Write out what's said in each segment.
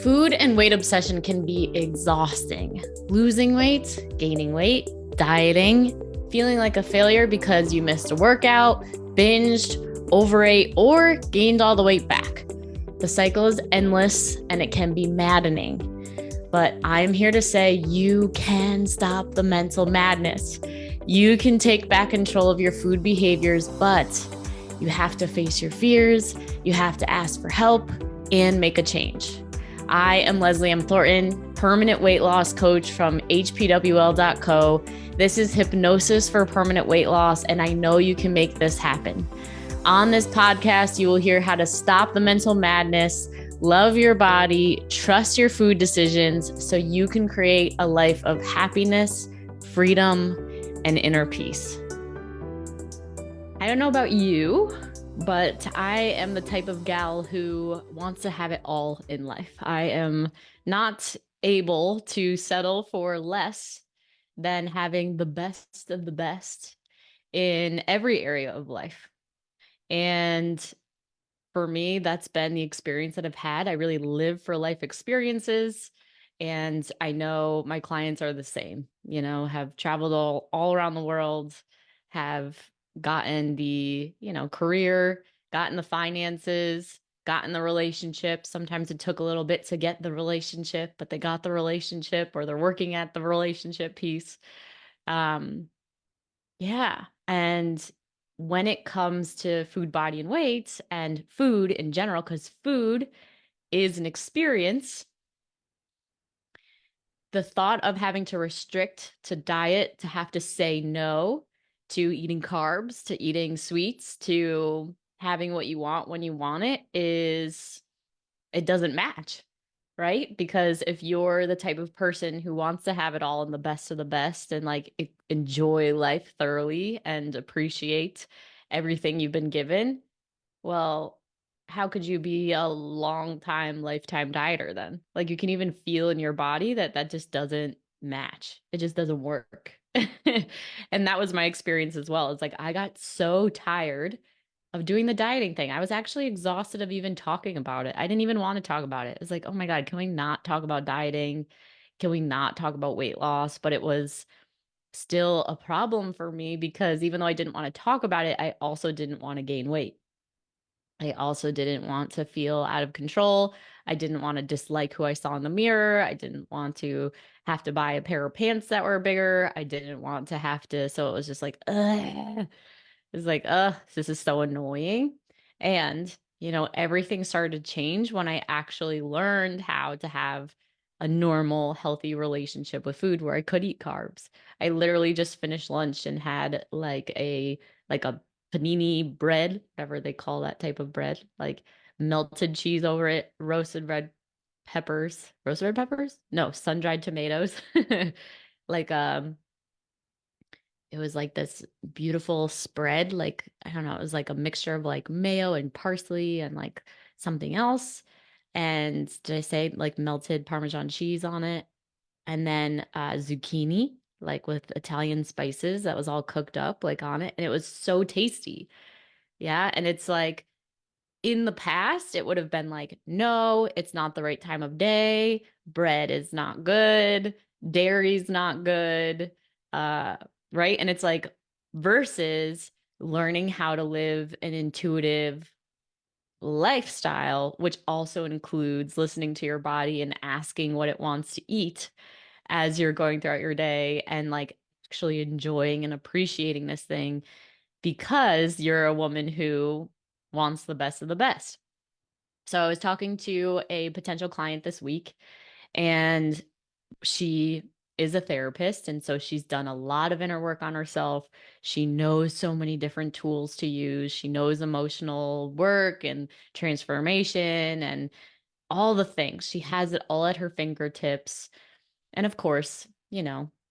Food and weight obsession can be exhausting. Losing weight, gaining weight, dieting, feeling like a failure because you missed a workout, binged, overate, or gained all the weight back. The cycle is endless and it can be maddening. But I'm here to say you can stop the mental madness. You can take back control of your food behaviors, but you have to face your fears, you have to ask for help, and make a change. I am Leslie M. Thornton, permanent weight loss coach from hpwl.co. This is hypnosis for permanent weight loss, and I know you can make this happen. On this podcast, you will hear how to stop the mental madness, love your body, trust your food decisions so you can create a life of happiness, freedom, and inner peace. I don't know about you, but I am the type of gal who wants to have it all in life. I am not able to settle for less than having the best of the best in every area of life. And for me, that's been the experience that I've had. I really live for life experiences. And I know my clients are the same, have traveled all around the world, have gotten the, career, gotten the finances, gotten the relationship. Sometimes it took a little bit to get the relationship, but they got the relationship or they're working at the relationship piece. Yeah. And when it comes to food, body, and weight and food in general, because food is an experience, the thought of having to restrict, to diet, to have to say no to eating carbs, to eating sweets, to having what you want when you want it doesn't match, right? Because if you're the type of person who wants to have it all and the best of the best and enjoy life thoroughly and appreciate everything you've been given, well, how could you be a long time lifetime dieter then? Like, you can even feel in your body that just doesn't match. It just doesn't work. And that was my experience as well. It's like I got so tired of doing the dieting thing. I was actually exhausted of even talking about it. I didn't even want to talk about it. It's like, oh my God, can we not talk about dieting? Can we not talk about weight loss? But it was still a problem for me because even though I didn't want to talk about it, I also didn't want to gain weight. I also didn't want to feel out of control. I didn't want to dislike who I saw in the mirror. I didn't want to have to buy a pair of pants that were bigger. I didn't want to have to. So it was just like, ugh. It's like, this is so annoying. And, everything started to change when I actually learned how to have a normal, healthy relationship with food where I could eat carbs. I literally just finished lunch and had like a panini bread, whatever they call that type of bread, like melted cheese over it, roasted red peppers? No, sun-dried tomatoes. like it was like this beautiful spread, like I don't know, it was like a mixture of like mayo and parsley and like something else. And did I say like melted Parmesan cheese on it? And then zucchini, like with Italian spices that was all cooked up like on it. And it was so tasty. Yeah. And it's like in the past, it would have been like, no, it's not the right time of day. Bread is not good. Dairy's not good. Uh, right. And it's like versus learning how to live an intuitive lifestyle, which also includes listening to your body and asking what it wants to eat as you're going throughout your day and like actually enjoying and appreciating this thing because you're a woman who wants the best of the best. So I was talking to a potential client this week, and she is a therapist. And so she's done a lot of inner work on herself. She knows so many different tools to use. She knows emotional work and transformation and all the things. She has it all at her fingertips. And of course,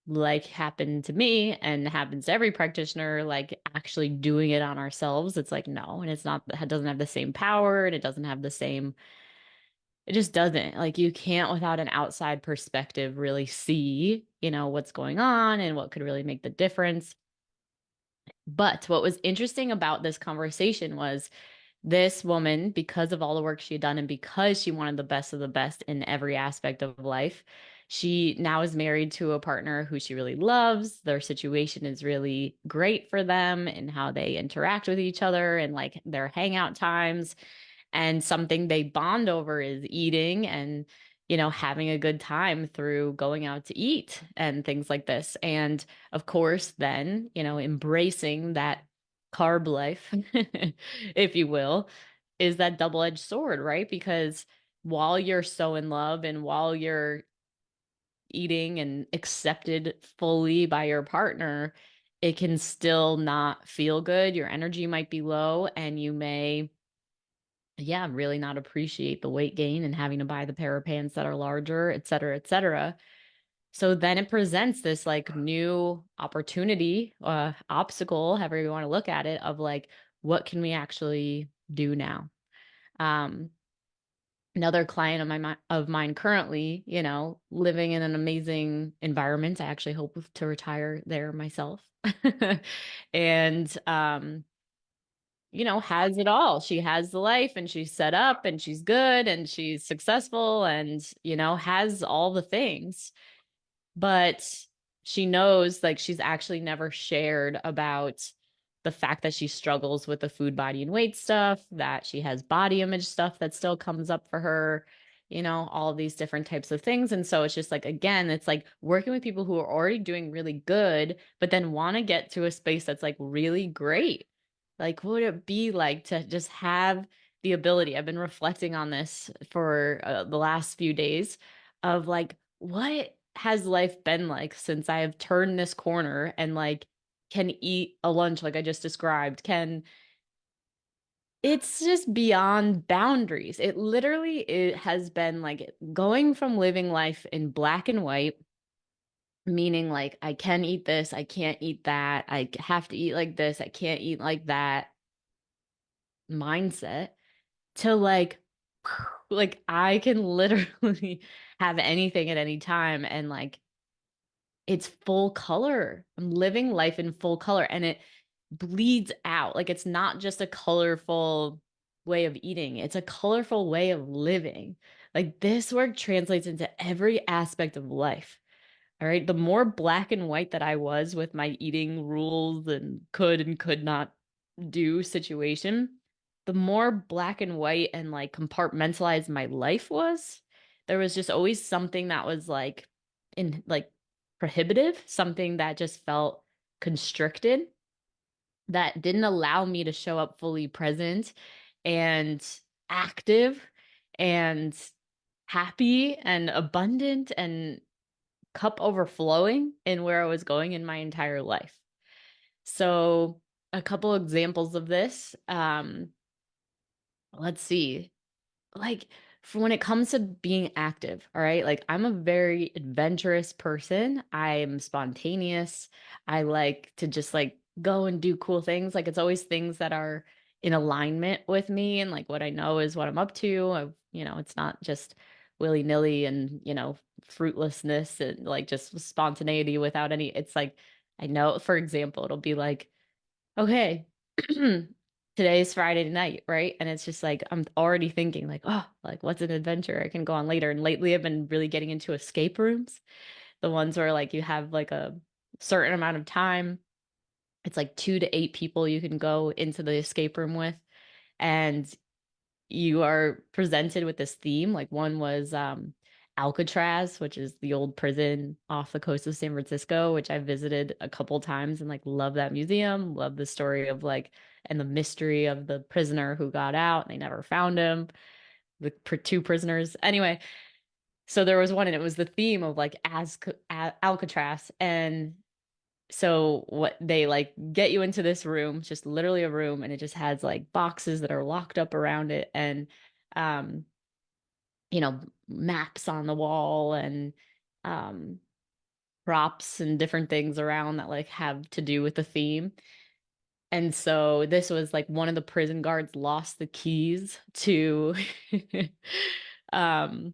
like happened to me and happens to every practitioner, like actually doing it on ourselves, it's like, no, and it doesn't have the same power and it doesn't have the same, it just doesn't. Like you can't without an outside perspective really see, what's going on and what could really make the difference. But what was interesting about this conversation was This woman, because of all the work she had done and because she wanted the best of the best in every aspect of life, she now is married to a partner who she really loves. Their situation is really great for them and how they interact with each other and like their hangout times. And something they bond over is eating and, having a good time through going out to eat and things like this. And of course, then, embracing that carb life, if you will, is that double-edged sword, right? Because while you're so in love and while you're eating and accepted fully by your partner, it can still not feel good. Your energy might be low and you may, yeah, really not appreciate the weight gain and having to buy the pair of pants that are larger, et cetera, et cetera. So then it presents this like new opportunity, obstacle, however you want to look at it, of like, what can we actually do now? Um, Another client of mine currently, living in an amazing environment. I actually hope to retire there myself. And has it all. She has the life and she's set up and she's good and she's successful and, has all the things. But she knows like she's actually never shared about the fact that she struggles with the food, body, and weight stuff, that she has body image stuff that still comes up for her, all these different types of things. And so it's just like, again, it's like working with people who are already doing really good, but then want to get to a space that's like really great. Like, what would it be like to just have the ability? I've been reflecting on this for the last few days of like, what has life been like since I have turned this corner and like can eat a lunch like I just described? It's just beyond boundaries. It has been like going from living life in black and white, meaning like I can eat this, I can't eat that, I have to eat like this, I can't eat like that mindset to like I can literally have anything at any time and like it's full color. I'm living life in full color and it bleeds out. Like it's not just a colorful way of eating, it's a colorful way of living. Like this work translates into every aspect of life. All right. The more black and white that I was with my eating rules and could not do situation, the more black and white and like compartmentalized my life was. There was just always something that was like in like prohibitive, something that just felt constricted, that didn't allow me to show up fully present and active and happy and abundant and cup overflowing in where I was going in my entire life. So, a couple examples of this. Let's see. Like for when it comes to being active, all right? Like I'm a very adventurous person. I'm spontaneous. I like to just like go and do cool things. Like it's always things that are in alignment with me and like what I know is what I'm up to. It's not just willy-nilly and, fruitlessness and like just spontaneity without any, it's like I know, for example, it'll be like okay, today's Friday night, right? And it's just like I'm already thinking like, oh, like what's an adventure I can go on later. And lately I've been really getting into escape rooms, the ones where like you have like a certain amount of time. It's like 2 to 8 people you can go into the escape room with. And you are presented with this theme. Like one was Alcatraz, which is the old prison off the coast of San Francisco, which I visited a couple times and like love that museum, love the story of like and the mystery of the prisoner who got out and they never found him, the two prisoners. Anyway, so there was one and it was the theme of like Alcatraz and so what they like get you into this room, just literally a room, and it just has like boxes that are locked up around it and um, maps on the wall and um props and different things around that like have to do with the theme. And so this was like one of the prison guards lost the keys to um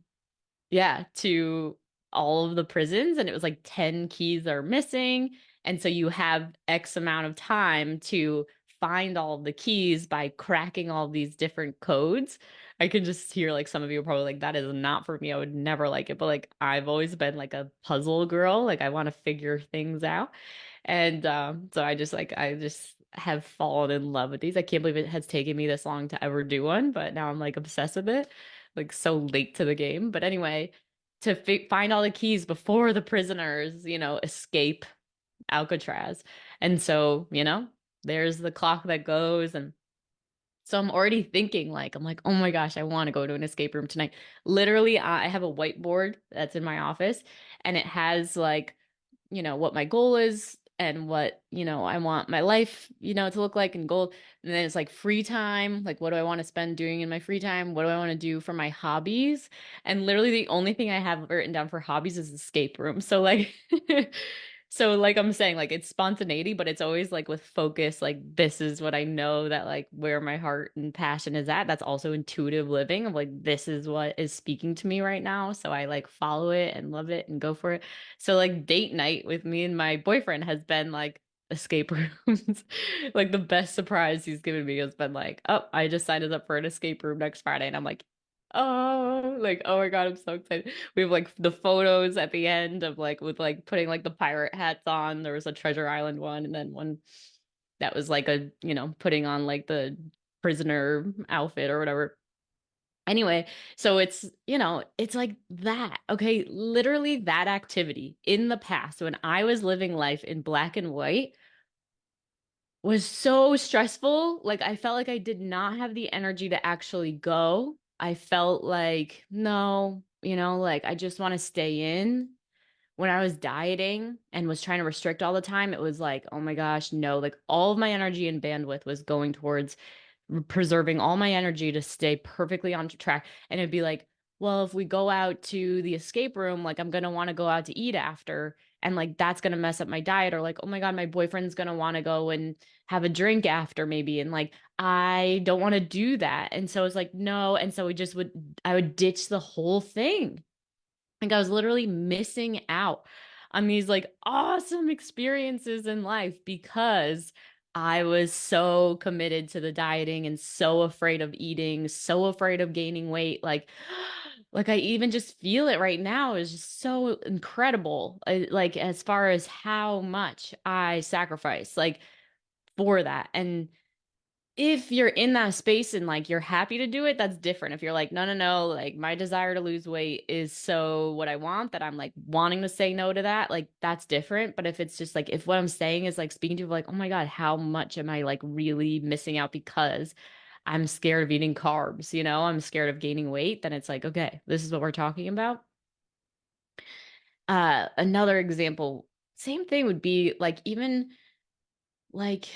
yeah, to all of the prisons, and it was like 10 keys are missing. And so you have X amount of time to find all the keys by cracking all these different codes. I can just hear like some of you are probably like, that is not for me. I would never like it. But like I've always been like a puzzle girl. Like I want to figure things out. And so I just have fallen in love with these. I can't believe it has taken me this long to ever do one, but now I'm like obsessed with it. Like so late to the game. But anyway, to find all the keys before the prisoners, escape Alcatraz. And so, there's the clock that goes. And so I'm already thinking like, I'm like, oh my gosh, I want to go to an escape room tonight. Literally, I have a whiteboard that's in my office and it has like, what my goal is and what, I want my life, to look like and goal. And then it's like free time. Like, what do I want to spend doing in my free time? What do I want to do for my hobbies? And literally the only thing I have written down for hobbies is escape room. So like, so like I'm saying, like it's spontaneity, but it's always like with focus, like this is what I know that like where my heart and passion is at. That's also intuitive living of like this is what is speaking to me right now. So I like follow it and love it and go for it. So like date night with me and my boyfriend has been like escape rooms. Like the best surprise he's given me has been like, oh, I just signed us up for an escape room next Friday. And I'm like, oh, like, oh my God, I'm so excited. We have like the photos at the end of like with like putting like the pirate hats on. There was a Treasure Island one, and then one that was like putting on like the prisoner outfit or whatever. Anyway, so it's like that. Okay, literally that activity in the past when I was living life in black and white was so stressful. Like I felt like I did not have the energy to actually go. I felt like, no, like I just want to stay in. When I was dieting and was trying to restrict all the time, it was like, oh my gosh, no, like all of my energy and bandwidth was going towards preserving all my energy to stay perfectly on track. And it'd be like, well, if we go out to the escape room, like I'm going to want to go out to eat after. And like that's going to mess up my diet. Or like, oh my God, my boyfriend's going to want to go and have a drink after maybe. And like, I don't want to do that. And so it's like, no. And so I would ditch the whole thing. Like I was literally missing out on these like awesome experiences in life because I was so committed to the dieting and so afraid of eating, so afraid of gaining weight. Like I even just feel it right now is just so incredible. Like as far as how much I sacrifice like for that. And if you're in that space and like you're happy to do it, that's different. If you're like, no, no, no, like my desire to lose weight is so what I want that I'm like wanting to say no to that, like that's different. But if it's just like, if what I'm saying is like speaking to like, oh my God, how much am I like really missing out because I'm scared of eating carbs, I'm scared of gaining weight, then it's like, okay, this is what we're talking about. Another example, same thing would be like even like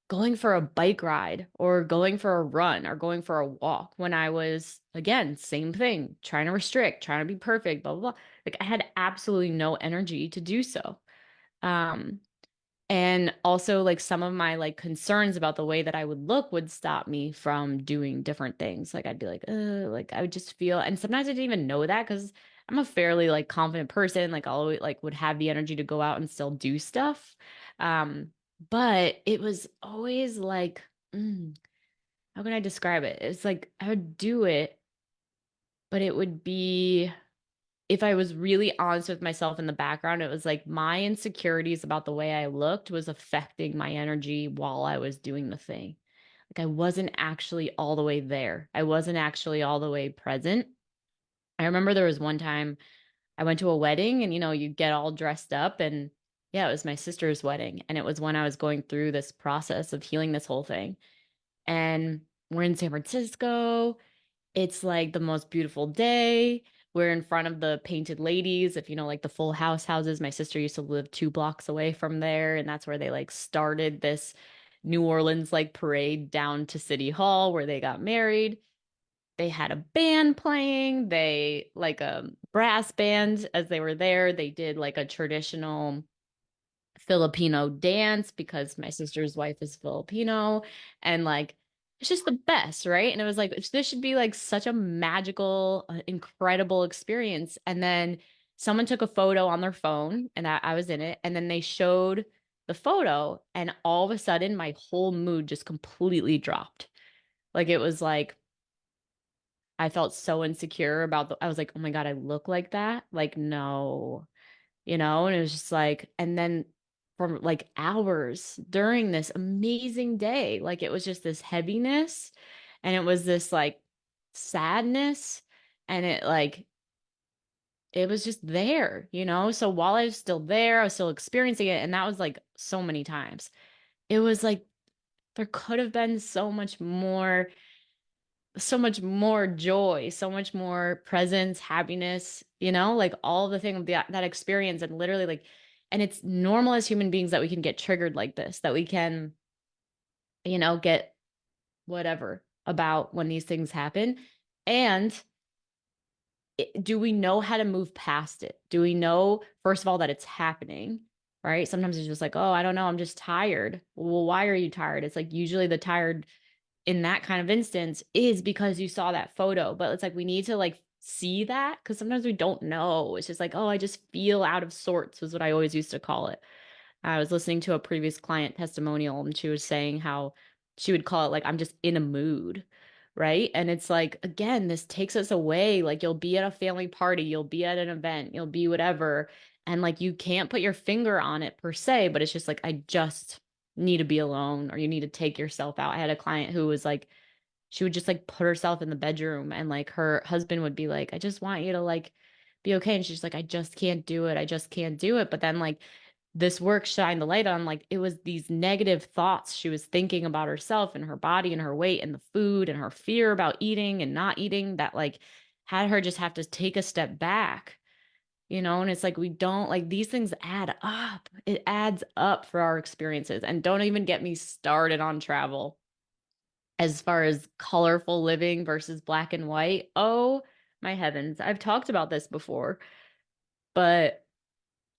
going for a bike ride or going for a run or going for a walk when I was, again, same thing, trying to restrict, trying to be perfect, blah, blah, blah. Like I had absolutely no energy to do so. Um, and also like some of my like concerns about the way that I would look would stop me from doing different things. Like I'd be like I would just feel, and sometimes I didn't even know that because I'm a fairly like confident person. Like I always like would have the energy to go out and still do stuff. But it was always like, how can I describe it? It's like I would do it, but it would be if I was really honest with myself in the background, it was like my insecurities about the way I looked was affecting my energy while I was doing the thing. Like I wasn't actually all the way there. I wasn't actually all the way present. I remember there was one time I went to a wedding and you get all dressed up and yeah, it was my sister's wedding and it was when I was going through this process of healing this whole thing. And we're in San Francisco. It's like the most beautiful day. We're in front of the Painted Ladies. If you know, like the Full House houses, my sister used to live 2 blocks away from there. And that's where they like started this New Orleans like parade down to City Hall where they got married. They had a band playing. They like a brass band as they were there. They did like a traditional Filipino dance because my sister's wife is Filipino and like it's just the best, right? And it was like this should be like such a magical, incredible experience. And then someone took a photo on their phone and I was in it and then they showed the photo, and all of a sudden my whole mood just completely dropped. Like it was like I felt so insecure about I was like, oh my God, I look like that. Like, no, and it was just like, and then for like hours during this amazing day, like it was just this heaviness and it was this like sadness and it was just there, So while I was still there, I was still experiencing it. And that was like so many times. It was like there could have been so much more joy, so much more presence, happiness, like all the things that experience and literally like, and it's normal as human beings that we can get triggered like this, that we can, get whatever about when these things happen. And do we know how to move past it? Do we know, first of all, that it's happening? Right. Sometimes it's just like, oh, I don't know. I'm just tired. Well, why are you tired? It's like usually the tired in that kind of instance is because you saw that photo. But it's like we need to like see that because sometimes we don't know. It's just like, oh, I just feel out of sorts was what I always used to call it. I was listening to a previous client testimonial and she was saying how she would call it like, I'm just in a mood. Right. And it's like, again, this takes us away. Like you'll be at a family party, you'll be at an event, you'll be whatever. And like you can't put your finger on it per se, but it's just like, I just need to be alone or you need to take yourself out. I had a client who was like, she would just like put herself in the bedroom and like her husband would be like, I just want you to like be okay. And she's like, I just can't do it. I just can't do it. But then like this work shined the light on like it was these negative thoughts she was thinking about herself and her body and her weight and the food and her fear about eating and not eating that like had her just have to take a step back. And it's like we don't like these things add up. It adds up for our experiences. And don't even get me started on travel as far as colorful living versus black and white. Oh my heavens. I've talked about this before, but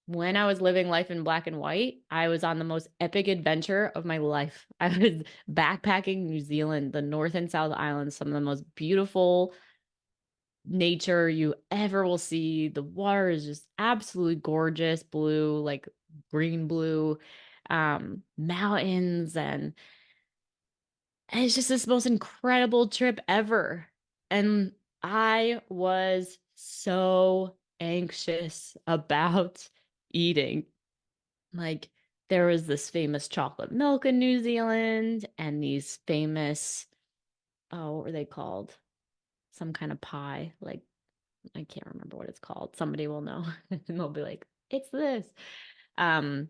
when I was living life in black and white, I was on the most epic adventure of my life. I was backpacking New Zealand, the North and South Islands, some of the most beautiful nature you ever will see. The water is just absolutely gorgeous, blue, like green blue, mountains and it's just this most incredible trip ever. And I was so anxious about eating. Like, there was this famous chocolate milk in New Zealand and these famous, oh, what were they called? Some kind of pie. Like, I can't remember what it's called. Somebody will know and they'll be like, it's this. Um,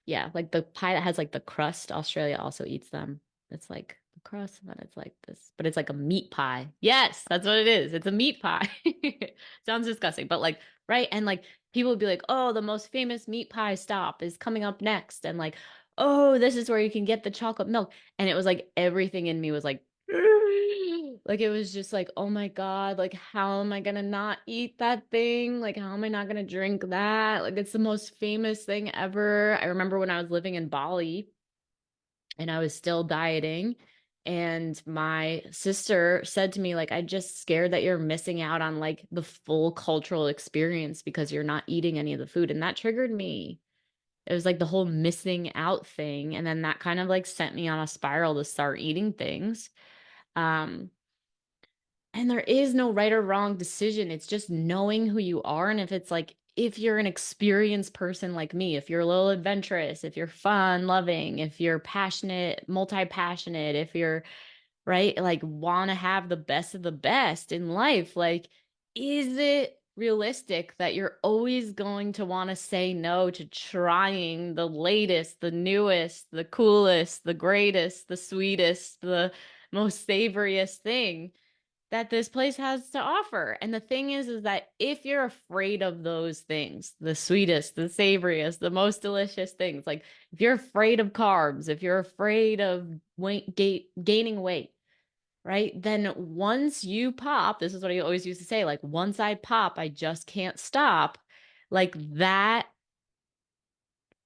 Yeah, like the pie that has like the crust. Australia also eats them. It's like the crust, and then it's like this, but it's like a meat pie. Yes, that's what it is. It's a meat pie. Sounds disgusting, but like, right? And like people would be like, oh, the most famous meat pie stop is coming up next. And like, oh, this is where you can get the chocolate milk. And it was like everything in me was like, like it was just like, oh my God, like how am I gonna not eat that thing? Like how am I not gonna drink that? Like it's the most famous thing ever. I remember when I was living in Bali and I was still dieting and my sister said to me like I'm just scared that you're missing out on like the full cultural experience because you're not eating any of the food and that triggered me. It was like the whole missing out thing and then that kind of like sent me on a spiral to start eating things. Um and there is no right or wrong decision. It's just knowing who you are. And if it's like, if you're an experienced person like me, if you're a little adventurous, if you're fun loving, if you're passionate, multi passionate, if you're right, like want to have the best of the best in life, like, is it realistic that you're always going to want to say no to trying the latest, the newest, the coolest, the greatest, the sweetest, the most savoriest thing that this place has to offer. And the thing is that if you're afraid of those things, the sweetest, the savoriest, the most delicious things, like if you're afraid of carbs, if you're afraid of gaining weight, right? Then once you pop, this is what I always used to say, like once I pop, I just can't stop. Like that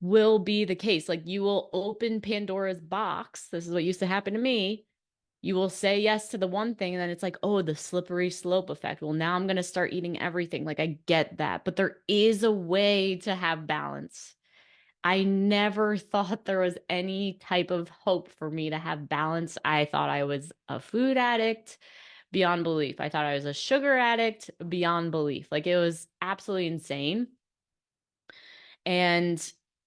will be the case. Like you will open Pandora's box. This is what used to happen to me. You will say yes to the one thing, and then it's like, oh, the slippery slope effect. Well, now I'm going to start eating everything. Like, I get that. But there is a way to have balance. I never thought there was any type of hope for me to have balance. I thought I was a food addict beyond belief. I thought I was a sugar addict beyond belief. Like it was absolutely insane. And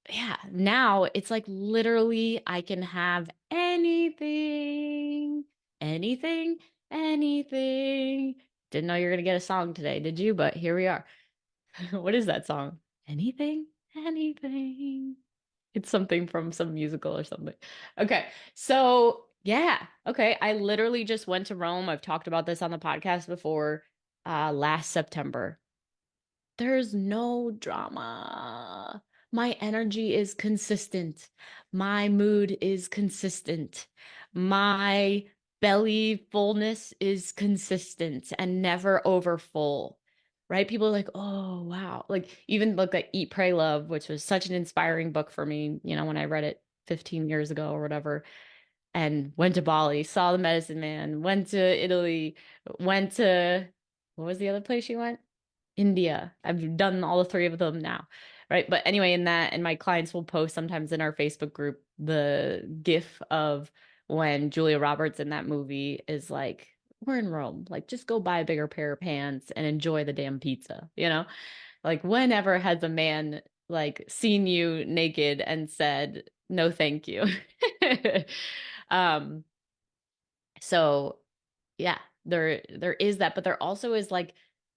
yeah, now it's like literally I can have anything, anything, anything. Didn't know you were going to get a song today, did you? But here we are. What is that song? Anything, anything. It's something from some musical or something. Okay. So, yeah. Okay. I literally just went to Rome. I've talked about this on the podcast before, last September. There's no drama. My energy is consistent. My mood is consistent. My belly fullness is consistent and never over full. Right? People are like, oh, wow. Like, even look at Eat, Pray, Love, which was such an inspiring book for me, when I read it 15 years ago or whatever, and went to Bali, saw the medicine man, went to Italy, went to, what was the other place you went? India. I've done all the three of them now. Right. But anyway, in that, and my clients will post sometimes in our Facebook group the gif of when Julia Roberts in that movie is like, we're in Rome. Like, just go buy a bigger pair of pants and enjoy the damn pizza, Like, whenever has a man like seen you naked and said, no, thank you? Um, so yeah, there is that, but there also is like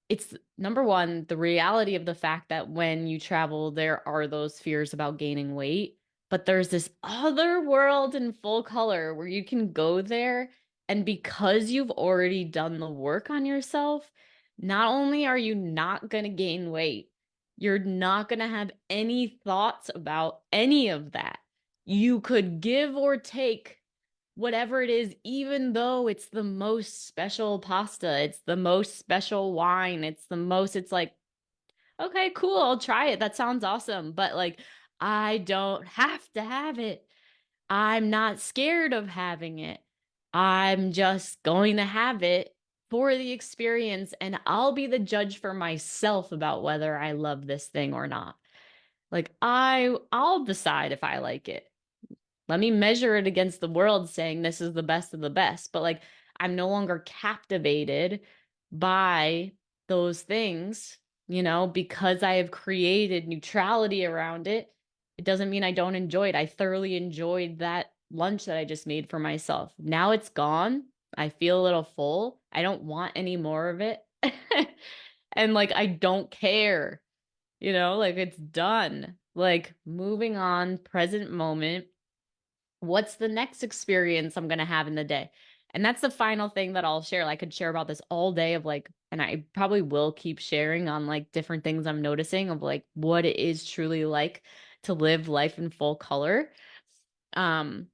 it's number one, the reality of the fact that when you travel, there are those fears about gaining weight, but there's this other world in full color where you can go there, and because you've already done the work on yourself, not only are you not going to gain weight, you're not going to have any thoughts about any of that. You could give or take whatever it is, even though it's the most special pasta, it's the most special wine, it's like, okay, cool, I'll try it. That sounds awesome. But like, I don't have to have it. I'm not scared of having it. I'm just going to have it for the experience, and I'll be the judge for myself about whether I love this thing or not. Like I'll decide if I like it. Let me measure it against the world saying this is the best of the best. But like, I'm no longer captivated by those things, because I have created neutrality around it. It doesn't mean I don't enjoy it. I thoroughly enjoyed that lunch that I just made for myself. Now it's gone. I feel a little full. I don't want any more of it. And like, I don't care, like it's done. Like, moving on, present moment. What's the next experience I'm going to have in the day? And that's the final thing that I'll share. Like, I could share about this all day of like, and I probably will keep sharing on like different things I'm noticing of like what it is truly like to live life in full color. Um,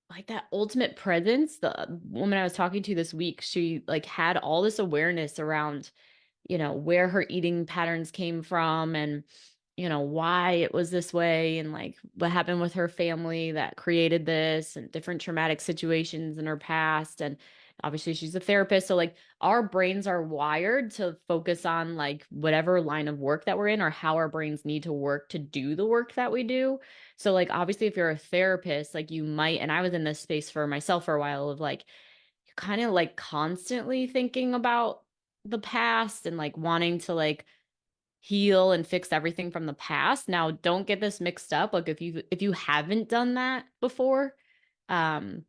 like that ultimate presence, the woman I was talking to this week, she like had all this awareness around, where her eating patterns came from and why it was this way and like what happened with her family that created this and different traumatic situations in her past. And obviously she's a therapist. So like our brains are wired to focus on like whatever line of work that we're in or how our brains need to work to do the work that we do. So like obviously if you're a therapist, like you might, and I was in this space for myself for a while of like, you're kind of like constantly thinking about the past and like wanting to like heal and fix everything from the past. Now, don't get this mixed up. Like if you haven't done that before, um,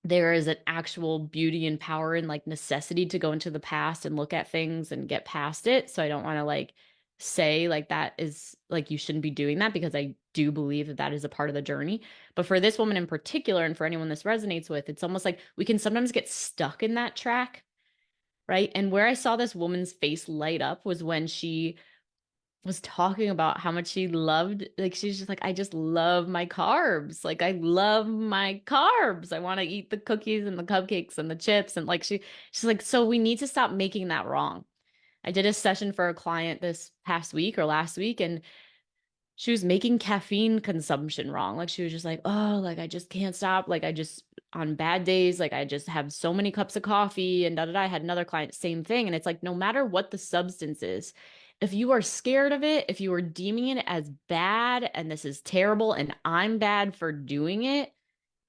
there is an actual beauty and power and like necessity to go into the past and look at things and get past it. So I don't want to like say like that is like you shouldn't be doing that because I do believe that that is a part of the journey. But for this woman in particular, and for anyone this resonates with, it's almost like we can sometimes get stuck in that track, right? And where I saw this woman's face light up was when she was talking about how much she loved, like she's just like, I just love my carbs. Like I love my carbs. I want to eat the cookies and the cupcakes and the chips. And like she's like, so we need to stop making that wrong. I did a session for a client this past week or last week, and she was making caffeine consumption wrong. Like she was just like, oh, like I just can't stop. Like I just on bad days, like I just have so many cups of coffee and da da da. I had another client, same thing. And it's like no matter what the substance is, if you are scared of it, if you are deeming it as bad and this is terrible and I'm bad for doing it,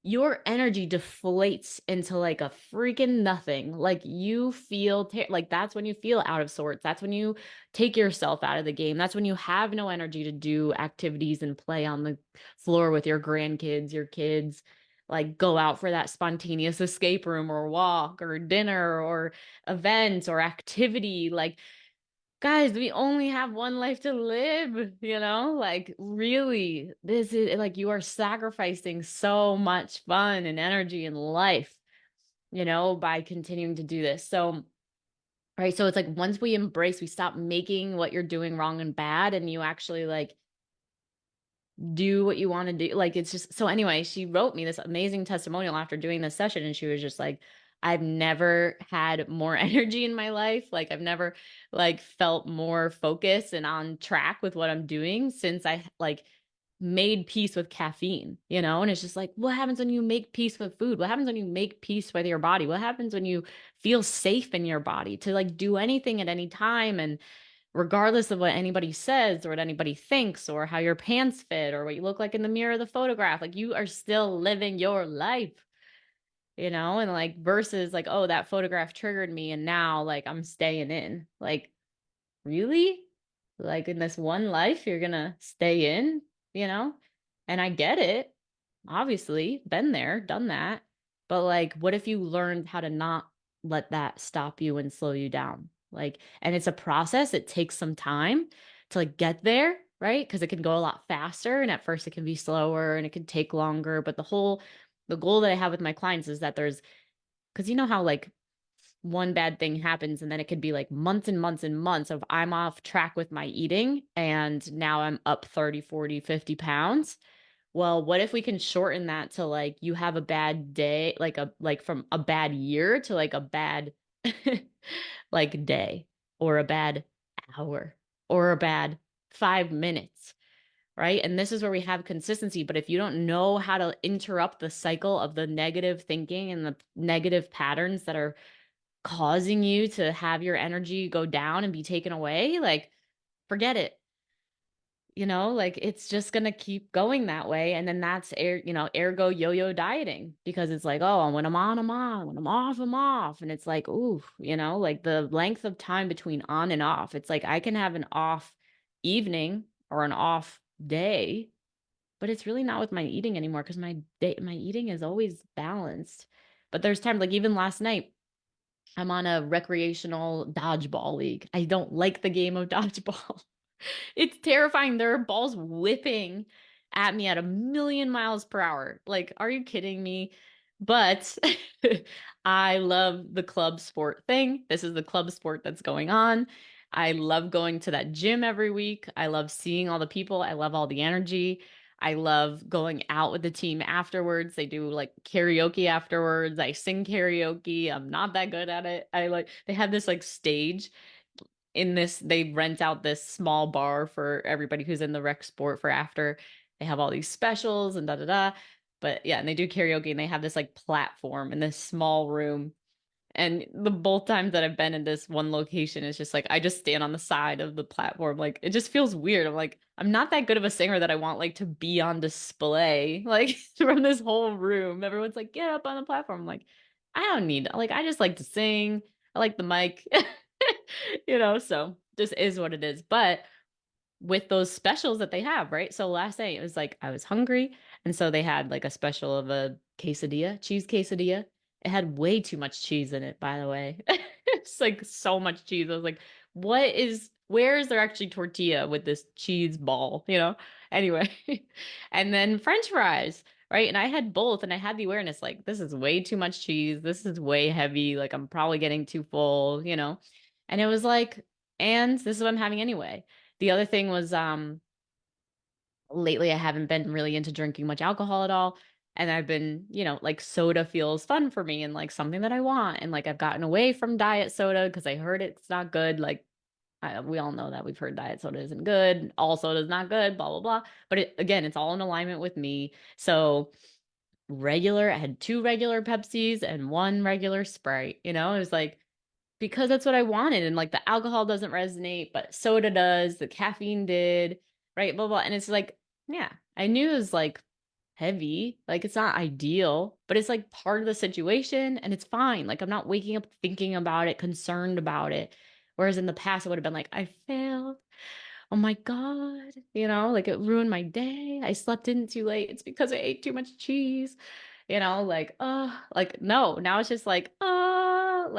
your energy deflates into like a freaking nothing. Like you feel like that's when you feel out of sorts. That's when you take yourself out of the game. That's when you have no energy to do activities and play on the floor with your grandkids, your kids. Like go out for that spontaneous escape room or walk or dinner or event or activity. Like, guys, we only have one life to live, Like, really, this is like you are sacrificing so much fun and energy in life, by continuing to do this. So, right. So it's like once we embrace, we stop making what you're doing wrong and bad, and you actually like do what you want to do. Like it's just so anyway, she wrote me this amazing testimonial after doing this session, and she was just like, I've never had more energy in my life. Like I've never like felt more focused and on track with what I'm doing since I like made peace with caffeine, And it's just like, what happens when you make peace with food? What happens when you make peace with your body? What happens when you feel safe in your body to like do anything at any time? And regardless of what anybody says or what anybody thinks or how your pants fit or what you look like in the mirror of the photograph, like you are still living your life, and like versus like, oh, that photograph triggered me and now like I'm staying in. Like, really? Like in this one life, you're gonna stay in, you know? And I get it. Obviously, been there, done that. But like, what if you learned how to not let that stop you and slow you down? Like, and it's a process. It takes some time to like get there, right? Because it can go a lot faster. And at first it can be slower and it can take longer. But the goal that I have with my clients is that because you know how like one bad thing happens and then it could be like months and months and months of I'm off track with my eating and now I'm up 30, 40, 50 pounds. Well, what if we can shorten that to like you have a bad day, like from a bad year to like a bad like day or a bad hour or a bad 5 minutes, right? And this is where we have consistency. But if you don't know how to interrupt the cycle of the negative thinking and the negative patterns that are causing you to have your energy go down and be taken away, like forget it. Like it's just going to keep going that way. And then that's ergo yo-yo dieting because it's like, oh, when I'm on, I'm on. When I'm off, I'm off. And it's like, ooh, like the length of time between on and off. It's like I can have an off evening or an off day, but it's really not with my eating anymore because my eating is always balanced. But there's times like even last night, I'm on a recreational dodgeball league. I don't like the game of dodgeball. It's terrifying. There are balls whipping at me at 1,000,000 miles per hour. Like, are you kidding me? But I love the club sport thing. This is the club sport that's going on. I love going to that gym every week. I love seeing all the people. I love all the energy. I love going out with the team afterwards. They do like karaoke afterwards. I sing karaoke. I'm not that good at it. They have this like stage they rent out this small bar for everybody who's in the rec sport for after. They have all these specials and da da da. But yeah, and they do karaoke and they have this like platform in this small room. And the both times that I've been in this one location, it's just like I just stand on the side of the platform. Like it just feels weird. I'm like, I'm not that good of a singer that I want like to be on display, like from this whole room. Everyone's like, get up on the platform. I'm like, I don't need like I just like to sing. I like the mic. So just is what it is. But with those specials that they have, right? So last night it was like I was hungry, and so they had like a special of a quesadilla, cheese quesadilla. It had way too much cheese in it, by the way. It's like so much cheese. I was like, where is there actually tortilla with this cheese ball, Anyway. And then French fries, right? And I had both and I had the awareness like this is way too much cheese. This is way heavy. Like I'm probably getting too full. And it was like, and this is what I'm having anyway. The other thing was lately I haven't been really into drinking much alcohol at all. And I've been, like soda feels fun for me and like something that I want. And like I've gotten away from diet soda because I heard it's not good. Like we all know that we've heard diet soda isn't good. All soda is not good, blah, blah, blah. But again, it's all in alignment with me. So I had two regular Pepsis and one regular Sprite, it was like, because that's what I wanted. And like the alcohol doesn't resonate, but soda does, the caffeine did, right? Blah, blah. And it's like, yeah, I knew it was like heavy. Like it's not ideal, but it's like part of the situation and it's fine. Like I'm not waking up thinking about it, concerned about it. Whereas in the past, it would have been like, I failed. Oh my God. Like it ruined my day. I slept in too late. It's because I ate too much cheese. Like, no, now it's just like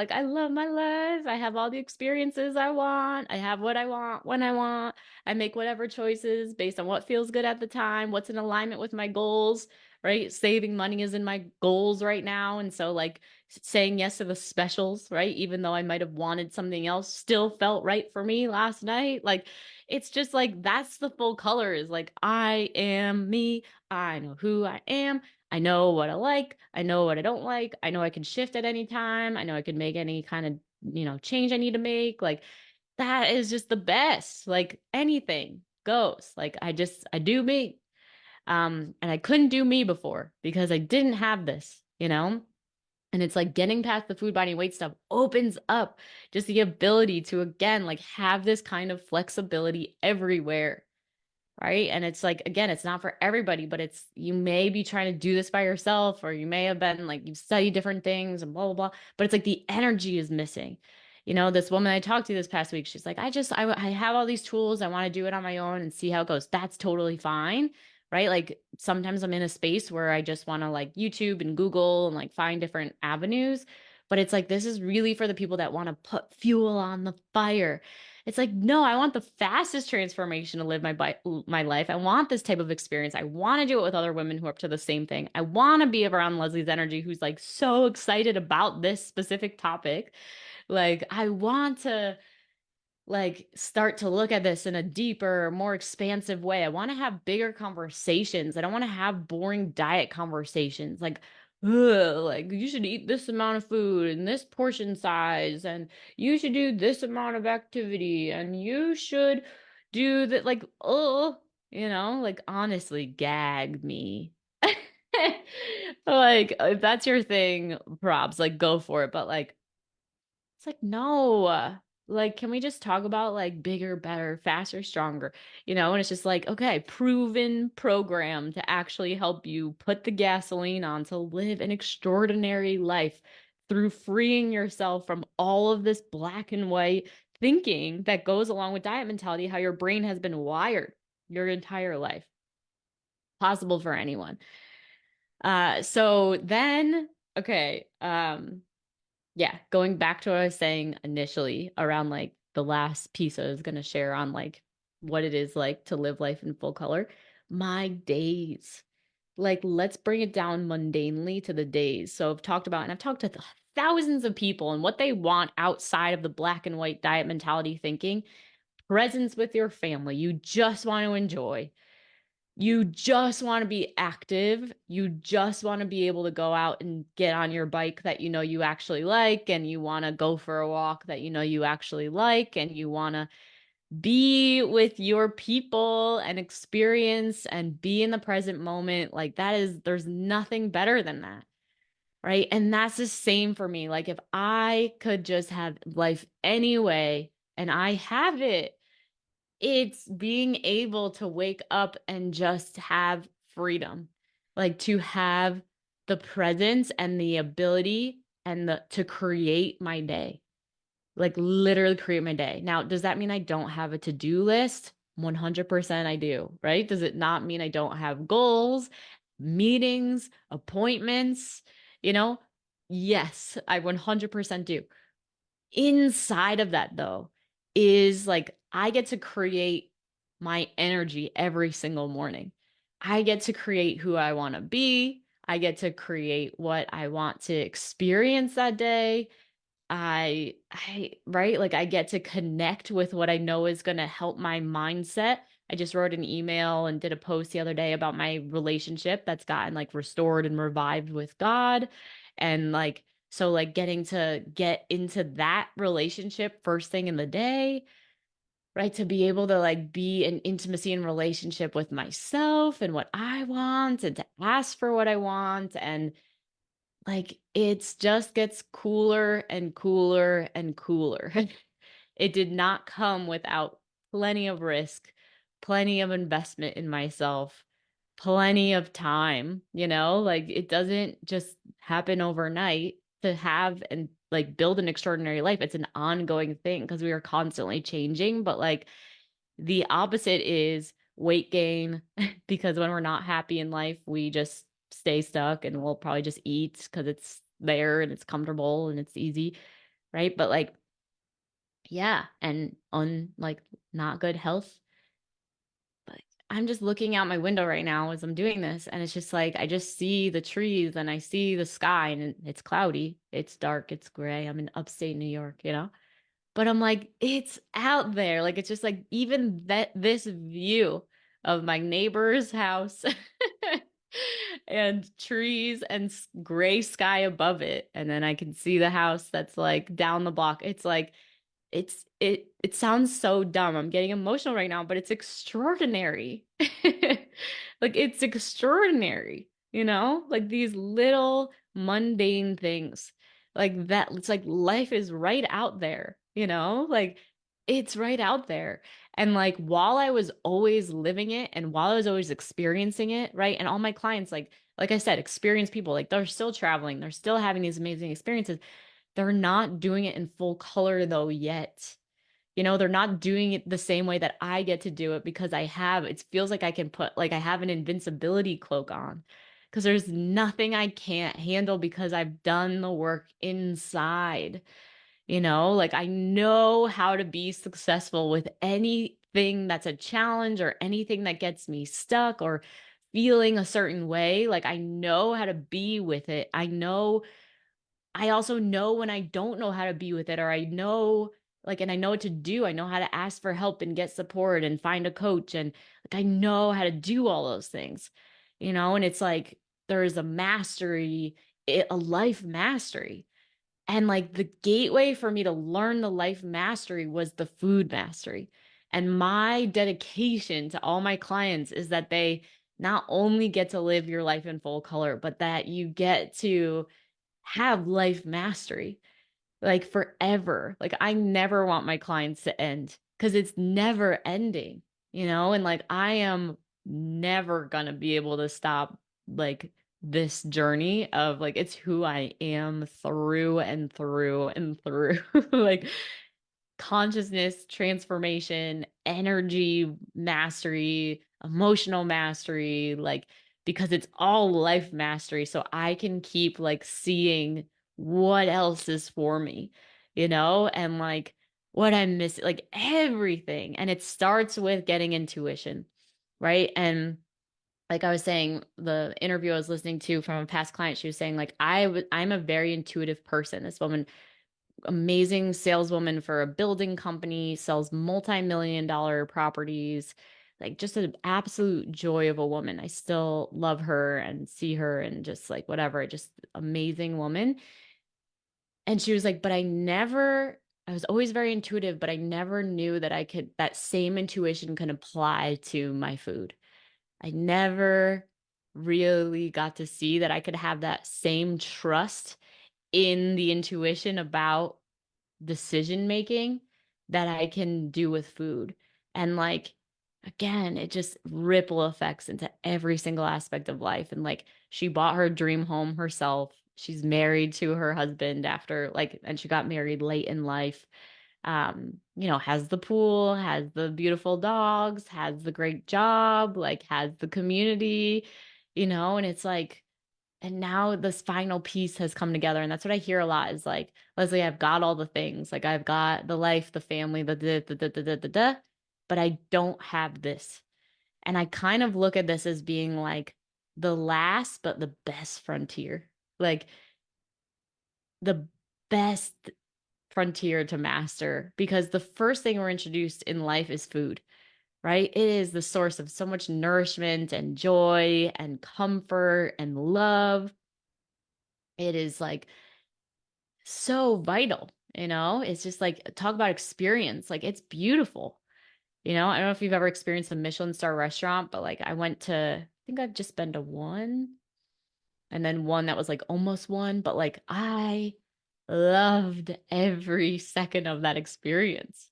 I love my life. I have all the experiences I want. I have what I want when I want. I make whatever choices based on what feels good at the time, what's in alignment with my goals, right? Saving money is in my goals right now. And so, like, saying yes to the specials, right? Even though I might have wanted something else, still felt right for me last night. Like, it's just like that's the full colors. Like, I am me. I know who I am. I know what I like. I know what I don't like. I know I can shift at any time. I know I can make any kind of, change I need to make. Like that is just the best. Like anything goes. Like I do me. And I couldn't do me before because I didn't have this. And it's like getting past the food, body, weight stuff opens up just the ability to, again, like have this kind of flexibility everywhere. Right. And it's like, again, it's not for everybody, but you may be trying to do this by yourself, or you may have been like, you've studied different things and blah, blah, blah. But it's like the energy is missing. This woman I talked to this past week, she's like, I have all these tools. I want to do it on my own and see how it goes. That's totally fine. Right. Like sometimes I'm in a space where I just want to like YouTube and Google and like find different avenues. But it's like, this is really for the people that want to put fuel on the fire. It's like, no, I want the fastest transformation to live my life. I want this type of experience. I want to do it with other women who are up to the same thing. I want to be around Leslie's energy, who's like so excited about this specific topic. Like, I want to like start to look at this in a deeper, more expansive way. I want to have bigger conversations. I don't want to have boring diet conversations like, ugh, like you should eat this amount of food and this portion size, and you should do this amount of activity, and you should do that. Like, oh, like honestly, gag me. Like, if that's your thing, props, like go for it. But like, it's like, no, like, can we just talk about like bigger, better, faster, stronger? And it's just like, okay, proven program to actually help you put the gasoline on to live an extraordinary life through freeing yourself from all of this black and white thinking that goes along with diet mentality, how your brain has been wired your entire life. Possible for anyone. So then, okay, yeah, going back to what I was saying initially around like the last piece I was going to share on like what it is like to live life in full color. My days. Like, let's bring it down mundanely to the days. So I've talked to thousands of people and what they want outside of the black and white diet mentality thinking. Presence with your family. You just want to enjoy. You just want to be active. You just want to be able to go out and get on your bike that you actually like, and you want to go for a walk that you actually like, and you want to be with your people and experience and be in the present moment. Like there's nothing better than that. Right. And that's the same for me. Like if I could just have life anyway, and I have it, it's being able to wake up and just have freedom, like to have the presence and the ability and the to create my day, like literally create my day. Now, does that mean I don't have a to-do list? 100% I do, right? Does it not mean I don't have goals, meetings, appointments? You know, yes, I 100% do. Inside of that, though, is like I get to create my energy every single morning. I get to create who I want to be. I get to create what I want to experience that day. Right? Like I get to connect with what I know is going to help my mindset. I just wrote an email and did a post the other day about my relationship that's gotten like restored and revived with God. And like, so like getting to get into that relationship first thing in the day, right? To be able to like be in intimacy and relationship with myself and what I want, and to ask for what I want, and like it's just gets cooler and cooler and cooler. It did not come without plenty of risk, plenty of investment in myself, plenty of time, like it doesn't just happen overnight to have and like build an extraordinary life. It's an ongoing thing because we are constantly changing, but like the opposite is weight gain because when we're not happy in life, we just stay stuck and we'll probably just eat because it's there and it's comfortable and it's easy, right? But like, yeah, and on like not good health. But I'm just looking out my window right now as I'm doing this, and it's just like I just see the trees and I see the sky, and it's cloudy, it's dark, it's gray. I'm in upstate New York. But I'm like, it's out there. Like it's just like even that this view of my neighbor's house and trees and gray sky above it. And then I can see the house that's like down the block. It's like it sounds so dumb. I'm getting emotional right now, but it's extraordinary. Like it's extraordinary, Like these little mundane things like that. It's like life is right out there. Like it's right out there. And like while I was always living it and while I was always experiencing it, right? And all my clients, like I said, experienced people, like they're still traveling, they're still having these amazing experiences. They're not doing it in full color though yet. They're not doing it the same way that I get to do it because it feels like I can put, like I have an invincibility cloak on because there's nothing I can't handle because I've done the work inside. Like I know how to be successful with anything that's a challenge or anything that gets me stuck or feeling a certain way. Like I know how to be with it. I also know when I don't know how to be with it, or I know, like, and I know what to do. I know how to ask for help and get support and find a coach. And like, I know how to do all those things, and it's like there is a mastery, a life mastery. And like the gateway for me to learn the life mastery was the food mastery. And my dedication to all my clients is that they not only get to live your life in full color, but that you get to have life mastery like forever. Like I never want my clients to end because it's never ending, and like I am never gonna be able to stop like this journey of like it's who I am through and through and through. Like consciousness transformation, energy mastery, emotional mastery, like because it's all life mastery. So I can keep like seeing what else is for me, and like what I'm missing, like everything. And it starts with getting intuition, right? And like I was saying, the interview I was listening to from a past client, she was saying like I'm a very intuitive person. This woman amazing saleswoman for a building company, sells multi-million dollar properties, like just an absolute joy of a woman. I still love her and see her and just like whatever, just amazing woman. And she was like, but I was always very intuitive, but I never knew that that same intuition can apply to my food. I never really got to see that I could have that same trust in the intuition about decision making that I can do with food. And like, again, it just ripple effects into every single aspect of life. And like, she bought her dream home herself. She's married to her husband after like, and she got married late in life. Has the pool, has the beautiful dogs, has the great job, like has the community, and it's like, and now this final piece has come together. And that's what I hear a lot is like, Leslie, I've got all the things. Like I've got the life, the family, the, but I don't have this. And I kind of look at this as being like the last, but the best frontier, like the best frontier to master. Because the first thing we're introduced in life is food, right? It is the source of so much nourishment and joy and comfort and love. It is like so vital. It's just like talk about experience. Like it's beautiful. I don't know if you've ever experienced a Michelin star restaurant, but like I think I've just been to one. and then one that was like almost one, but like I loved every second of that experience.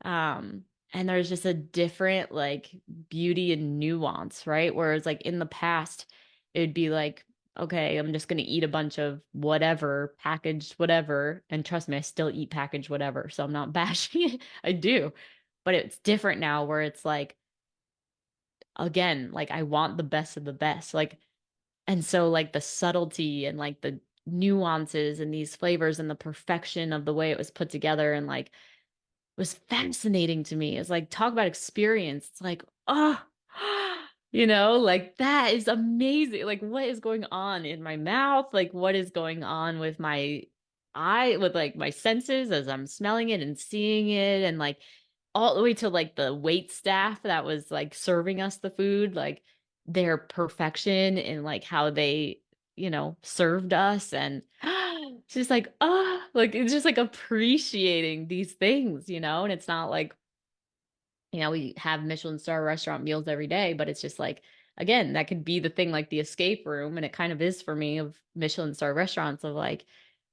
Um, and there's just a different like beauty and nuance, right? Whereas like in the past, it'd be like, okay, I'm just gonna eat a bunch of whatever, packaged whatever. And trust me, I still eat packaged whatever, so I'm not bashing it. I do. But it's different now where it's like, again, like I want the best of the best. Like, and so like the subtlety and like the nuances and these flavors and the perfection of the way it was put together and like was fascinating to me. It's like talk about experience. It's like, oh, like that is amazing. Like what is going on in my mouth? Like what is going on with my eye, with like my senses as I'm smelling it and seeing it and like all the way to like the wait staff that was like serving us the food, like their perfection in like how they, served us and it's just like, like it's just like appreciating these things, and it's not like, we have Michelin star restaurant meals every day, but it's just like, again, that could be the thing like the escape room. And it kind of is for me of Michelin star restaurants of like,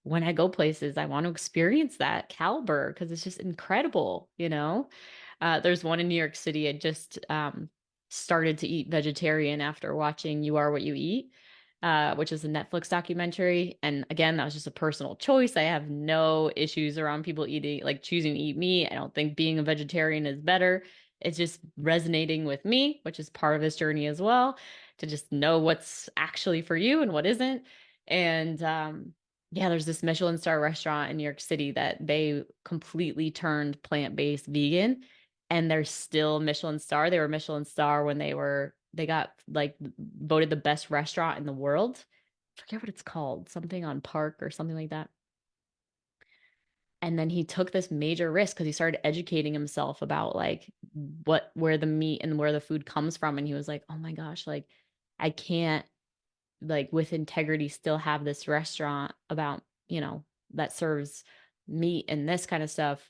when I go places, I want to experience that caliber because it's just incredible. There's one in New York City. I just started to eat vegetarian after watching You Are What You Eat, which is a Netflix documentary. And again, that was just a personal choice. I have no issues around people eating, like choosing to eat meat. I don't think being a vegetarian is better. It's just resonating with me, which is part of this journey as well, to just know what's actually for you and what isn't. And yeah, there's this Michelin star restaurant in New York City that they completely turned plant-based vegan, and they're still Michelin star. They were Michelin star when they got like voted the best restaurant in the world. I forget what it's called, something on Park or something like that. And then he took this major risk because he started educating himself about like where the meat and where the food comes from. And he was like, oh my gosh, like I can't like with integrity still have this restaurant about, that serves meat and this kind of stuff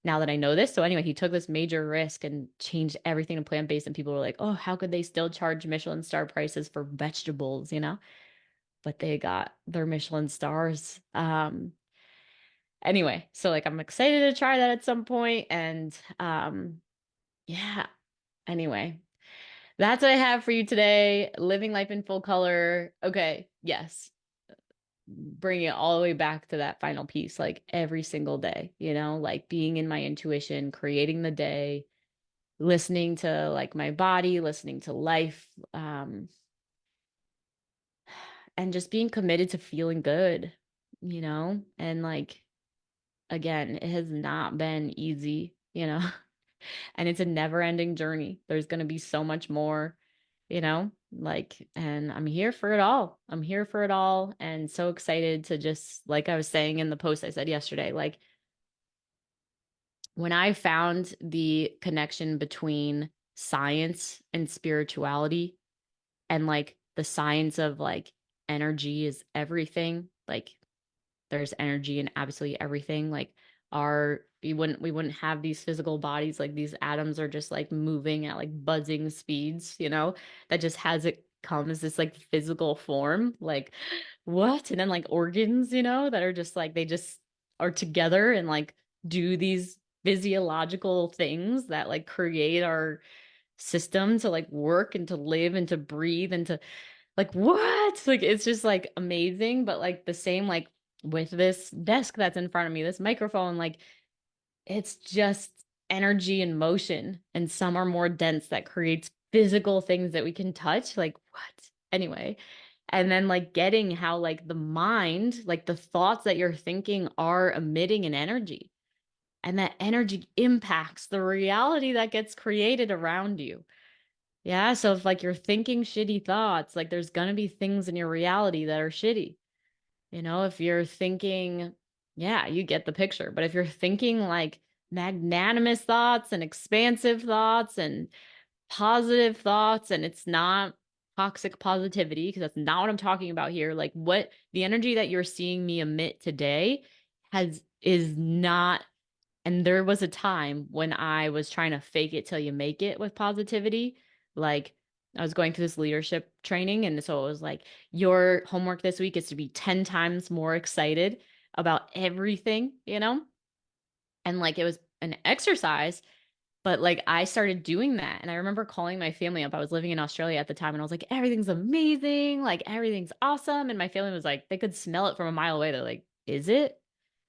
now that I know this. So anyway, he took this major risk and changed everything to plant-based and people were like, "Oh, how could they still charge Michelin star prices for vegetables?" But they got their Michelin stars. Anyway, so like I'm excited to try that at some point and yeah, anyway. That's what I have for you today. Living life in full color. Okay, yes, bring it all the way back to that final piece, like every single day, like being in my intuition, creating the day, listening to like my body, listening to life, and just being committed to feeling good. And like, again, it has not been easy. And it's a never ending journey. There's going to be so much more, like, and I'm here for it all. I'm here for it all. And so excited to just, like I was saying in the post I said yesterday, like when I found the connection between science and spirituality and like the science of like energy is everything, like there's energy in absolutely everything. Like we wouldn't have these physical bodies. Like these atoms are just like moving at like buzzing speeds, that just has it come as this like physical form. Like what? And then like organs, that are just like they just are together and like do these physiological things that like create our system to like work and to live and to breathe and to like what? Like it's just like amazing, but like the same like with this desk that's in front of me, this microphone, like it's just energy and motion, and some are more dense that creates physical things that we can touch. Like what? Anyway, and then like getting how like the mind, like the thoughts that you're thinking are emitting an energy, and that energy impacts the reality that gets created around you. Yeah, so if like you're thinking shitty thoughts, like there's gonna be things in your reality that are shitty. If you're thinking, yeah, you get the picture. But if you're thinking like magnanimous thoughts and expansive thoughts and positive thoughts, and it's not toxic positivity, because that's not what I'm talking about here. Like what the energy that you're seeing me emit today is not. And there was a time when I was trying to fake it till you make it with positivity. Like I was going through this leadership training. And so it was like, your homework this week is to be 10 times more excited about everything, you know? And like it was an exercise, but like I started doing that. And I remember calling my family up. I was living in Australia at the time and I was like, everything's amazing. Like everything's awesome. And my family was like, they could smell it from a mile away. They're like, is it?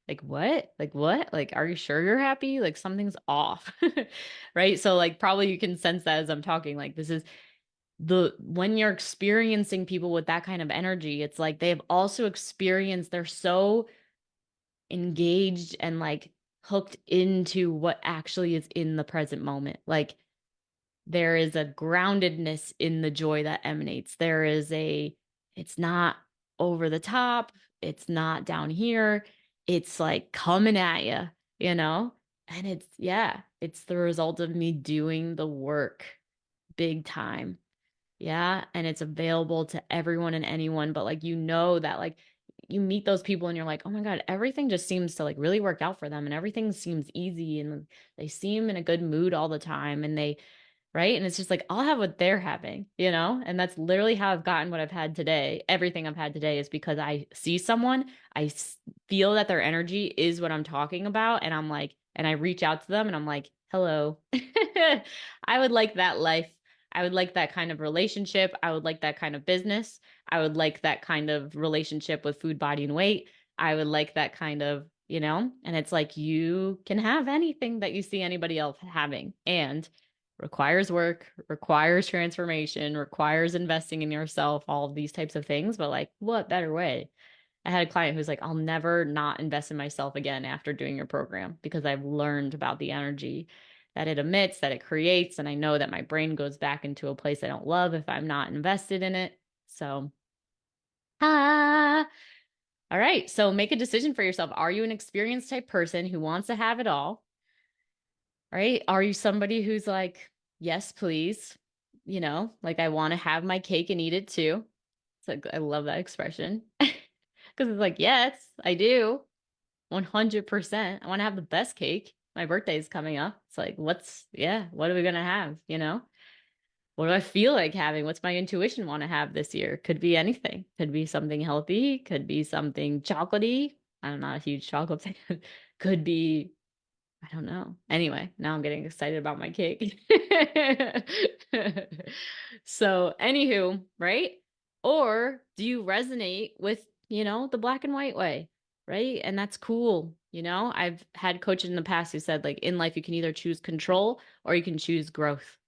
Like what? Like what? Like, are you sure you're happy? Like something's off. Right. So like probably you can sense that as I'm talking. Like this is when you're experiencing people with that kind of energy, it's like they've also experienced, they're so engaged and like hooked into what actually is in the present moment. Like there is a groundedness in the joy that emanates. It's not over the top, it's not down here. It's like coming at you, you know? And it's the result of me doing the work big time. Yeah. And it's available to everyone and anyone. But like, that like you meet those people and you're like, oh my God, everything just seems to like really work out for them. And everything seems easy. And they seem in a good mood all the time. Right. And it's just like, I'll have what they're having, you know? And that's literally how I've gotten what I've had today. Everything I've had today is because I see someone, feel that their energy is what I'm talking about. And I'm like, and I reach out to them and I'm like, hello, I would like that life. I would like that kind of relationship. I would like that kind of business. I would like that kind of relationship with food, body, and weight. I would like that kind of, and it's like you can have anything that you see anybody else having. And requires work, requires transformation, requires investing in yourself, all of these types of things. But like, what better way? I had a client who's like, I'll never not invest in myself again after doing your program because I've learned about the energy that it emits, that it creates. And I know that my brain goes back into a place I don't love if I'm not invested in it. So, ah, all right. So make a decision for yourself. Are you an experienced type person who wants to have it all? Right? Are you somebody who's like, yes, please? Like I want to have my cake and eat it too. It's like, I love that expression because it's like, yes, I do. 100%. I want to have the best cake. My birthday is coming up. It's like, what are we going to have? What do I feel like having? What's my intuition want to have this year? Could be anything. Could be something healthy. Could be something chocolatey. I'm not a huge chocolate fan. Could be I don't know. Anyway, now I'm getting excited about my cake. So, anywho, right? Or do you resonate with, the black and white way, right? And that's cool. I've had coaches in the past who said, like, in life, you can either choose control or you can choose growth,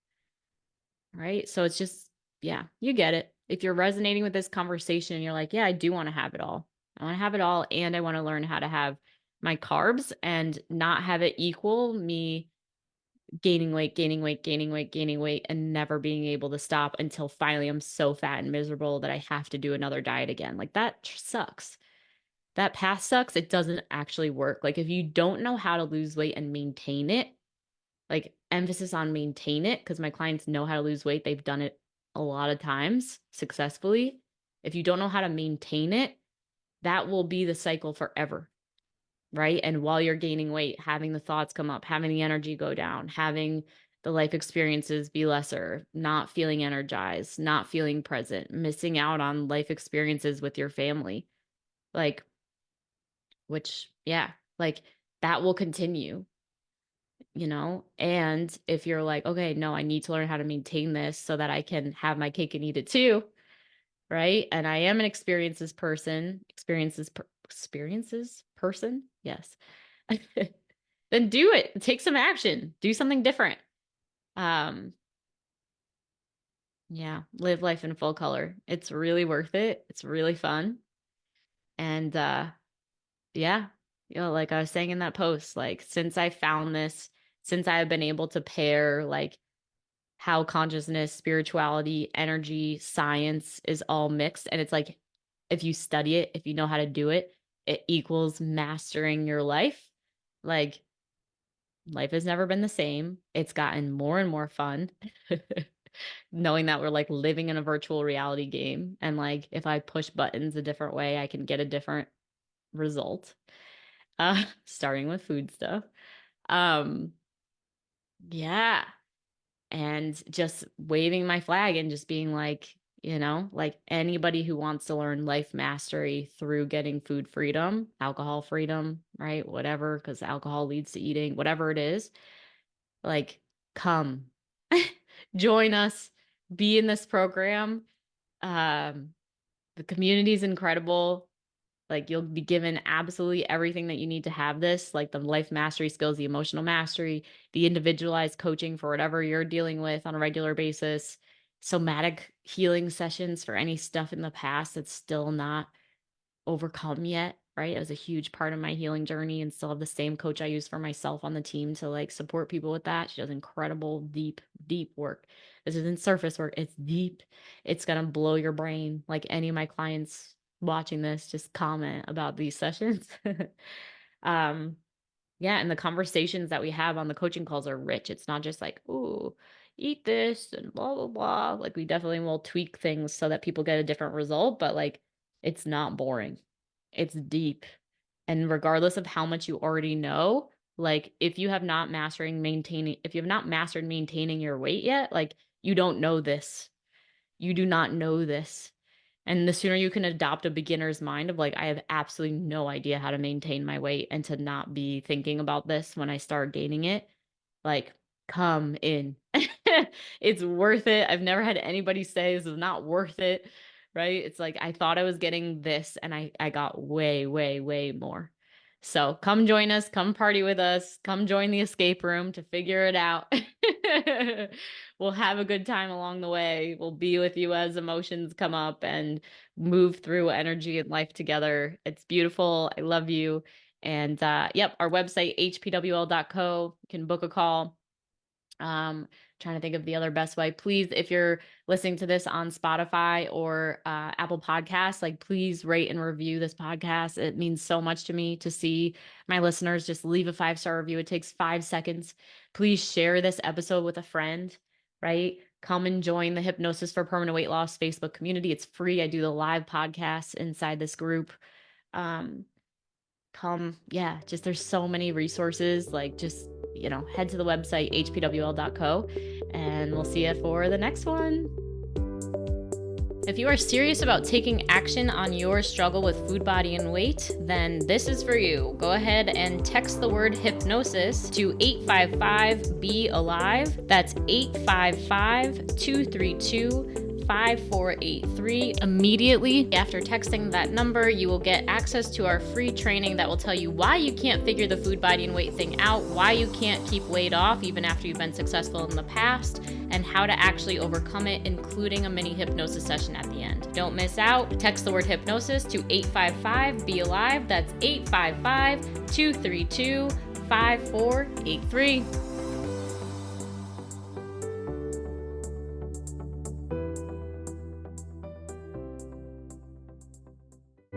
right? So it's just, yeah, you get it. If you're resonating with this conversation and you're like, yeah, I do want to have it all. I want to have it all. And I want to learn how to have my carbs and not have it equal me gaining weight, gaining weight, gaining weight, gaining weight, and never being able to stop until finally I'm so fat and miserable that I have to do another diet again. Like that sucks. That path sucks. It doesn't actually work. Like if you don't know how to lose weight and maintain it, like emphasis on maintain it because my clients know how to lose weight. They've done it a lot of times successfully. If you don't know how to maintain it, that will be the cycle forever. Right. And while you're gaining weight, having the thoughts come up, having the energy go down, having the life experiences be lesser, not feeling energized, not feeling present, missing out on life experiences with your family. Like, like that will continue and if you're like, okay, no, I need to learn how to maintain this so that I can have my cake and eat it too, right? And I am an experiences person. Yes. Then do it. Take some action. Do something different. Um, yeah, live life in full color. It's really worth it. It's really fun. And yeah, like I was saying in that post, like since I found this, since I've been able to pair like how consciousness, spirituality, energy, science is all mixed. And it's like, if you study it, if you know how to do it, it equals mastering your life. Like, life has never been the same. It's gotten more and more fun, knowing that we're like living in a virtual reality game. And like, if I push buttons a different way, I can get a different result, starting with food stuff. Um, yeah. and just waving my flag and just being like, like anybody who wants to learn life mastery through getting food freedom, alcohol freedom, right? Whatever, because alcohol leads to eating, whatever it is, like, come join us, be in this program. The community is incredible. Like, you'll be given absolutely everything that you need to have this, like the life mastery skills, the emotional mastery, the individualized coaching for whatever you're dealing with on a regular basis, somatic healing sessions for any stuff in the past that's still not overcome yet, right? It was a huge part of my healing journey, and still have the same coach I use for myself on the team to like support people with that. She does incredible, deep, deep work. This isn't surface work. It's deep. It's going to blow your brain. Like, any of my clients watching this, just comment about these sessions. Yeah. And the conversations that we have on the coaching calls are rich. It's not just like, ooh, eat this and blah, blah, blah. Like, we definitely will tweak things so that people get a different result, but like, it's not boring. It's deep. And regardless of how much you already know, like, if you have not mastered maintaining your weight yet, like, you don't know this. You do not know this. And the sooner you can adopt a beginner's mind of like, I have absolutely no idea how to maintain my weight, and to not be thinking about this when I start gaining it, like, come in. It's worth it. I've never had anybody say this is not worth it, right? It's like, I thought I was getting this and I got way, way, way more. So come join us, come party with us, come join the escape room to figure it out. We'll have a good time along the way. We'll be with you as emotions come up and move through energy and life together. It's beautiful. I love you. And yep, our website, hpwl.co. You can book a call. Trying to think of the other best way. Please, if you're listening to this on Spotify or Apple Podcasts, like, please rate and review this podcast. It means so much to me to see my listeners. Just leave a 5-star review. It takes 5 seconds. Please share this episode with a friend, right? Come and join the Hypnosis for Permanent Weight Loss Facebook community. It's free. I do the live podcasts inside this group. Yeah, just, there's so many resources. Like, just, head to the website, hpwl.co, and we'll see you for the next one. If you are serious about taking action on your struggle with food, body, and weight, then this is for you. Go ahead and text the word hypnosis to 855-BE-ALIVE. That's 855-232-5483. Immediately after texting that number, you will get access to our free training that will tell you why you can't figure the food, body, and weight thing out, why you can't keep weight off even after you've been successful in the past, and how to actually overcome it, including a mini hypnosis session at the end. Don't miss out. Text the word hypnosis to 855-BE-ALIVE. That's 855-232-5483.